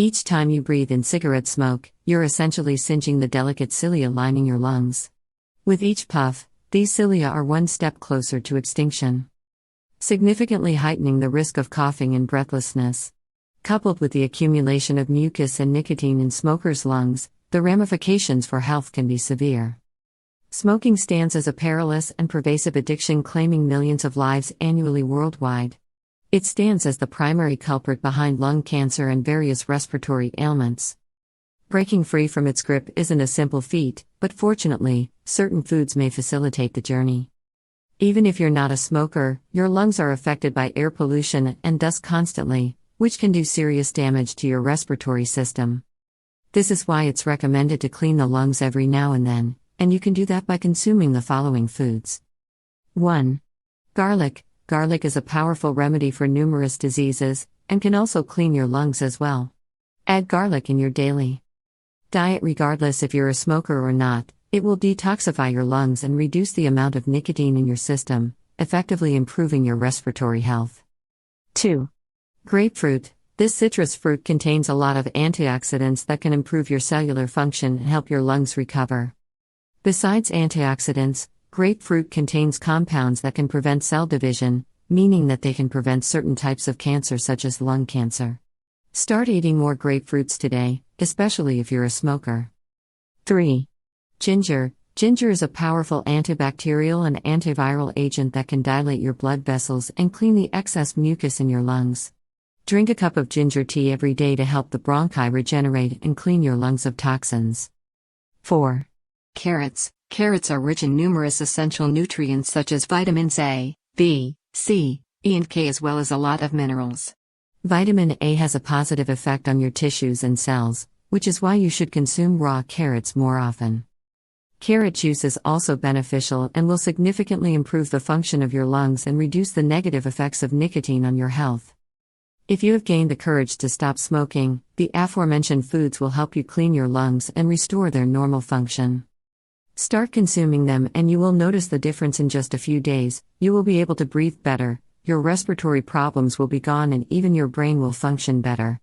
Each time you breathe in cigarette smoke, you're essentially singeing the delicate cilia lining your lungs. With each puff, these cilia are one step closer to extinction, significantly heightening the risk of coughing and breathlessness. Coupled with the accumulation of mucus and nicotine in smokers' lungs, the ramifications for health can be severe. Smoking stands as a perilous and pervasive addiction, claiming millions of lives annually worldwide. It stands as the primary culprit behind lung cancer and various respiratory ailments. Breaking free from its grip isn't a simple feat, but fortunately, certain foods may facilitate the journey. Even if you're not a smoker, your lungs are affected by air pollution and dust constantly, which can do serious damage to your respiratory system. This is why it's recommended to clean the lungs every now and then, and you can do that by consuming the following foods. 1. Garlic. Garlic is a powerful remedy for numerous diseases, and can also clean your lungs as well. Add garlic in your daily diet. Regardless if you're a smoker or not, it will detoxify your lungs and reduce the amount of nicotine in your system, effectively improving your respiratory health. 2. Grapefruit. This citrus fruit contains a lot of antioxidants that can improve your cellular function and help your lungs recover. Besides antioxidants, grapefruit contains compounds that can prevent cell division, meaning that they can prevent certain types of cancer such as lung cancer. Start eating more grapefruits today, especially if you're a smoker. 3. Ginger. Ginger is a powerful antibacterial and antiviral agent that can dilate your blood vessels and clean the excess mucus in your lungs. Drink a cup of ginger tea every day to help the bronchi regenerate and clean your lungs of toxins. 4. Carrots. Carrots are rich in numerous essential nutrients such as vitamins A, B, C, E and K, as well as a lot of minerals. Vitamin A has a positive effect on your tissues and cells, which is why you should consume raw carrots more often. Carrot juice is also beneficial and will significantly improve the function of your lungs and reduce the negative effects of nicotine on your health. If you have gained the courage to stop smoking, the aforementioned foods will help you clean your lungs and restore their normal function. Start consuming them and you will notice the difference in just a few days. You will be able to breathe better, your respiratory problems will be gone, and even your brain will function better.